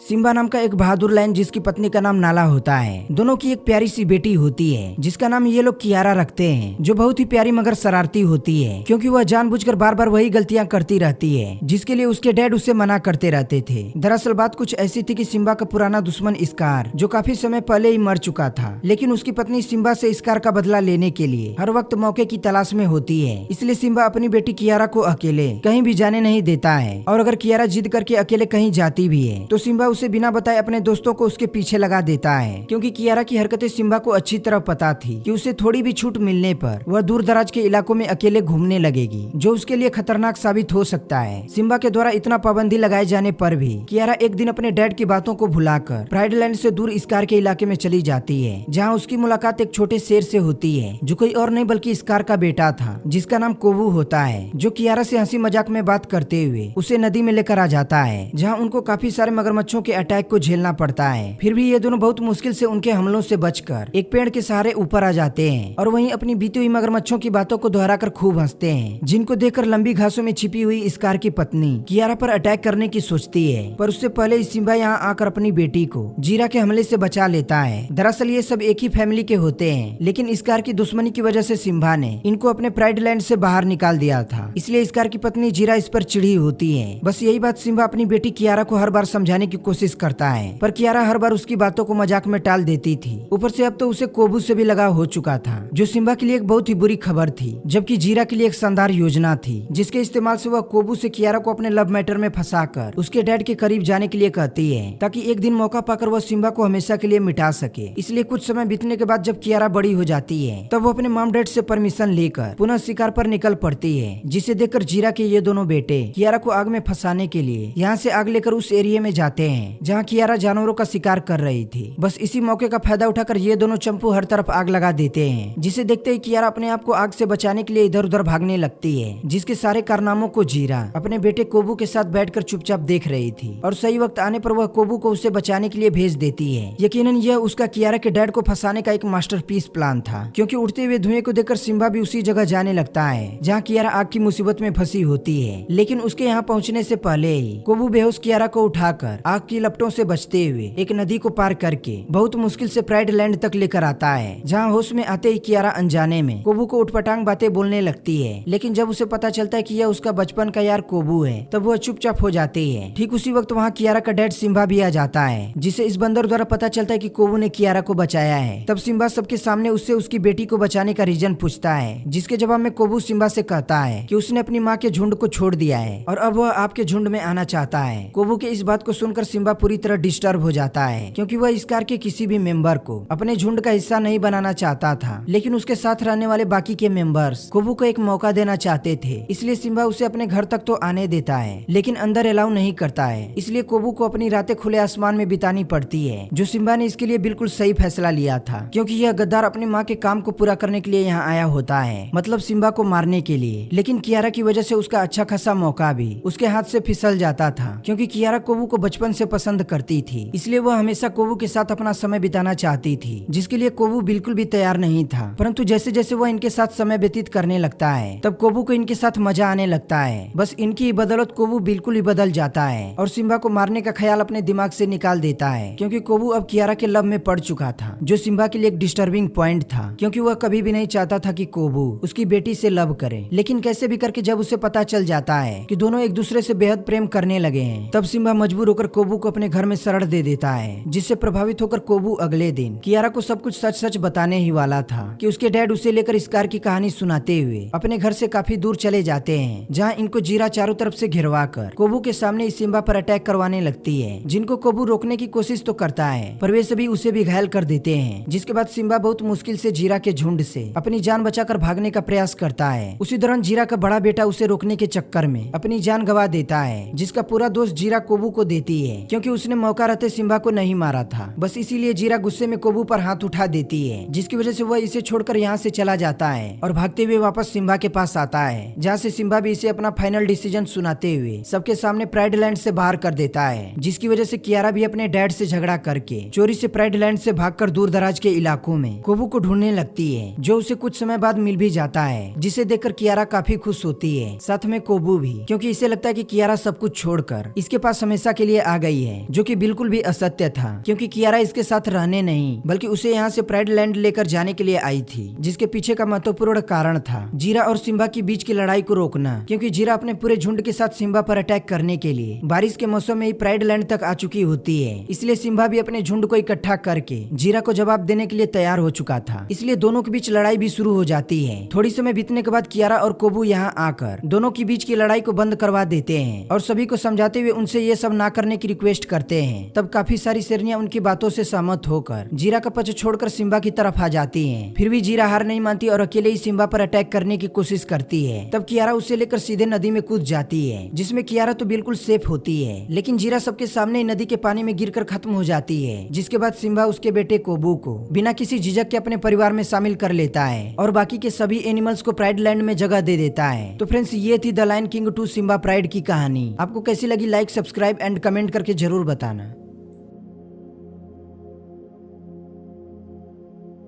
Simba नाम का एक बहादुर लायन जिसकी पत्नी का नाम नाला होता है। दोनों की एक प्यारी सी बेटी होती है जिसका नाम ये लोग कियारा रखते हैं, जो बहुत ही प्यारी मगर शरारती होती है क्योंकि वह जानबूझकर बार बार वही गलतियां करती रहती है जिसके लिए उसके डैड उसे मना करते रहते थे। दरअसल बात कुछ ऐसी थी कि सिम्बा का पुराना दुश्मन स्कार, जो काफी समय पहले ही मर चुका था, लेकिन उसकी पत्नी सिम्बा से स्कार का बदला लेने के लिए हर वक्त मौके की तलाश में होती है। इसलिए सिम्बा अपनी बेटी कियारा को अकेले कहीं भी जाने नहीं देता है, और अगर कियारा जिद करके अकेले कहीं जाती भी है तो सिम्बा उसे बिना बताए अपने दोस्तों को उसके पीछे लगा देता है, क्योंकि कियारा की हरकतें सिम्बा को अच्छी तरह पता थी कि उसे थोड़ी भी छूट मिलने पर वह दूर दराज के इलाकों में अकेले घूमने लगेगी, जो उसके लिए खतरनाक साबित हो सकता है। सिम्बा के द्वारा इतना पाबंदी लगाए जाने पर भी कियारा एक दिन अपने डैड की बातों को भुलाकर प्राइड लैंड से दूर स्कार के इलाके में चली जाती है, जहाँ उसकी मुलाकात एक छोटे शेर से होती है जो कोई और नहीं बल्कि स्कार का बेटा था, जिसका नाम कोबू होता है, जो कियारा से हंसी मजाक में बात करते हुए उसे नदी में लेकर आ जाता है, जहाँ उनको काफी सारे मगरमच्छों के अटैक को झेलना पड़ता है। फिर भी ये दोनों बहुत मुश्किल से उनके हमलों से बचकर एक पेड़ के सहारे ऊपर आ जाते हैं और वहीं अपनी बीती हुई मगरमच्छों की बातों को दोहराकर खूब हंसते हैं, जिनको देखकर लंबी घासों में छिपी हुई स्कार की पत्नी कियारा पर अटैक करने की सोचती है, पर उससे पहले ही सिम्बा यहाँ आकर अपनी बेटी को जीरा के हमले से बचा लेता है। दरअसल ये सब एक ही फैमिली के होते हैं, लेकिन स्कार की दुश्मनी की वजह से सिम्बा ने इनको अपने प्राइड लैंड से बाहर निकाल दिया था, इसलिए स्कार की पत्नी जीरा इस पर चिढ़ी होती है। बस यही बात सिम्बा अपनी बेटी कियारा को हर बार समझाने की कोशिश करता है, पर कियारा हर बार उसकी बातों को मजाक में टाल देती थी। ऊपर से अब तो उसे कोबू से भी लगाव हो चुका था, जो सिम्बा के लिए एक बहुत ही बुरी खबर थी, जबकि जीरा के लिए एक शानदार योजना थी, जिसके इस्तेमाल से वह कोबू से कियारा को अपने लव मैटर में फंसाकर उसके डैड के करीब जाने के लिए कहती है, ताकि एक दिन मौका पाकर वह सिम्बा को हमेशा के लिए मिटा सके। इसलिए कुछ समय बीतने के बाद जब कियारा बड़ी हो जाती है, तब वो अपने मॉम डैड से परमिशन लेकर पुनः शिकार पर निकल पड़ती है, जिसे देखकर जीरा के ये दोनों बेटे कियारा को आग में फंसाने के लिए यहाँ से आग लेकर उस एरिया में जाते हैं जहाँ कियारा जानवरों का शिकार कर रही थी। बस इसी मौके का फायदा उठाकर ये दोनों चंपू हर तरफ आग लगा देते हैं, जिसे देखते ही कियारा अपने आप को आग से बचाने के लिए इधर उधर भागने लगती है, जिसके सारे कारनामों को जीरा अपने बेटे कोबू के साथ बैठकर चुपचाप देख रही थी, और सही वक्त आने पर वह कोबू को उसे बचाने के लिए भेज देती है। यकीनन यह उसका कियारा के डैड को फंसाने का एक मास्टरपीस प्लान था, क्योंकि उड़ते हुए धुएं को देखकर सिम्बा भी उसी जगह जाने लगता है जहाँ कियारा आग की मुसीबत में फंसी होती है। लेकिन उसके यहाँ पहुँचने से पहले ही कोबू बेहोश कियारा को उठाकर आग की लपटों से बचते हुए एक नदी को पार करके बहुत मुश्किल से प्राइड लैंड तक लेकर आता है, जहाँ होश में आते ही कियारा अनजाने में कोबू को उठपटांग बातें बोलने लगती है। लेकिन जब उसे पता चलता है कि यह उसका बचपन का यार कोबू है, तब वह चुपचाप हो जाती है। ठीक उसी वक्त वहाँ कियारा का डैड सिम्बा भी आ जाता है, जिसे इस बंदर द्वारा पता चलता है कि कोबू ने कियारा को बचाया है। तब सिम्बा सबके सामने उससे उसकी बेटी को बचाने का रीजन पूछता है, जिसके जवाब में कोबू सिम्बा से कहता है कि उसने अपनी माँ के झुंड को छोड़ दिया है और अब वह आपके झुंड में आना चाहता है। कोबू के इस बात को सुनकर सिम्बा पूरी तरह डिस्टर्ब हो जाता है, क्योंकि वह स्कार के किसी भी मेंबर को अपने झुंड का हिस्सा नहीं बनाना चाहता था, लेकिन उसके साथ रहने वाले बाकी के मेंबर्स कोबू को एक मौका देना चाहते थे। इसलिए सिम्बा उसे अपने घर तक तो आने देता है, लेकिन अंदर अलाउ नहीं करता है। इसलिए कोबू को अपनी रातें खुले आसमान में बितानी पड़ती है, जो सिम्बा ने इसके लिए बिल्कुल सही फैसला लिया था, क्योंकि यह गद्दार अपनी माँ के काम को पूरा करने के लिए यहाँ आया होता है, मतलब सिम्बा को मारने के लिए। लेकिन कियारा की वजह से उसका अच्छा खासा मौका भी उसके हाथ से फिसल जाता था, क्योंकि कियारा कोबू को बचपन से पसंद करती थी, इसलिए वह हमेशा कोबू के साथ अपना समय बिताना चाहती थी, जिसके लिए कोबू बिल्कुल भी तैयार नहीं था। परंतु जैसे जैसे वह इनके साथ समय व्यतीत करने लगता है, तब कोबू को इनके साथ मजा आने लगता है। बस इनकी बदौलत कोबू बिल्कुल ही बदल जाता है और सिम्बा को मारने का ख्याल अपने दिमाग से निकाल देता है, क्योंकि कोबू अब कियारा के लव में पड़ चुका था, जो सिम्बा के लिए एक डिस्टर्बिंग पॉइंट था, क्योंकि वह कभी भी नहीं चाहता था कि कोबू उसकी बेटी से लव करे। लेकिन कैसे भी करके जब उसे पता चल जाता है कि दोनों एक दूसरे से बेहद प्रेम करने लगे हैं, तब सिम्बा मजबूर होकर कोबू को अपने घर में शरण दे देता है, जिससे प्रभावित होकर कोबू अगले दिन कियारा को सब कुछ सच सच बताने ही वाला था कि उसके डैड उसे लेकर स्कार की कहानी सुनाते हुए अपने घर से काफी दूर चले जाते हैं, जहाँ इनको जीरा चारों तरफ से घिरवा कर कोबू के सामने सिम्बा पर अटैक करवाने लगती है, जिनको कोबू रोकने की कोशिश तो करता है, पर वे सभी उसे भी घायल कर देते हैं। जिसके बाद सिम्बा बहुत मुश्किल से जीरा के झुंड से अपनी जान बचाकर भागने का प्रयास करता है। उसी दौरान जीरा का बड़ा बेटा उसे रोकने के चक्कर में अपनी जान गंवा देता है, जिसका पूरा दोष जीरा कोबू को देती है, क्योंकि उसने मौका रहते सिम्बा को नहीं मारा था। बस इसीलिए जीरा गुस्से में कोबू पर हाथ उठा देती है, जिसकी वजह से वह इसे छोड़कर यहाँ से चला जाता है और भागते हुए वापस सिम्बा के पास आता है, जहाँ से सिम्बा भी इसे अपना फाइनल डिसीजन सुनाते हुए सबके सामने प्राइड लैंड से बाहर कर देता है, जिसकी वजह से कियारा भी अपने डैड से झगड़ा करके चोरी से प्राइड लैंड से भागकर दूर दराज के इलाकों में कोबू को ढूंढने लगती है, जो उसे कुछ समय बाद मिल भी जाता है, जिसे देखकर कियारा काफी खुश होती है, साथ में कोबू भी, क्योंकि इसे लगता है कि कियारा सब कुछ छोड़कर इसके पास हमेशा के लिए आ गई है, जो कि बिल्कुल भी असत्य था, क्योंकि कियारा इसके साथ रहने नहीं बल्कि उसे यहाँ से प्राइड लैंड लेकर जाने के लिए आई थी, जिसके पीछे का महत्वपूर्ण कारण था जीरा और सिम्बा की बीच की लड़ाई को रोकना, क्योंकि जीरा अपने पूरे झुंड के साथ सिम्बा पर अटैक करने के लिए बारिश के मौसम में ही प्राइड लैंड तक आ चुकी होती है। इसलिए सिम्बा भी अपने झुंड को इकट्ठा करके जीरा को जवाब देने के लिए तैयार हो चुका था। इसलिए दोनों के बीच लड़ाई भी शुरू हो जाती है। थोड़ी समय बीतने के बाद कियारा और कोबू यहाँ आकर दोनों के बीच की लड़ाई को बंद करवा देते हैं और सभी को समझाते हुए उनसे ये सब ना करने की रिक्वेस्ट करते हैं। तब काफी सारी शेरनियां उनकी बातों से सहमत होकर जीरा का पक्ष छोड़कर सिम्बा की तरफ आ जाती हैं। फिर भी जीरा हार नहीं मानती और अकेले ही सिम्बा पर अटैक करने की कोशिश करती है। तब कियारा उसे लेकर सीधे नदी में कूद जाती है, जिसमें कियारा तो बिल्कुल सेफ होती है, लेकिन जीरा सबके सामने ही नदी के पानी में गिरकर खत्म हो जाती है। जिसके बाद सिम्बा उसके बेटे कोबू को बिना किसी झिझक के अपने परिवार में शामिल कर लेता है और बाकी के सभी एनिमल्स को प्राइड लैंड में जगह दे देता है। तो फ्रेंड्स, ये थी the lion king 2 Simba pride की कहानी। आपको कैसी लगी लाइक, सब्सक्राइब एंड कमेंट करके जरूर बताना।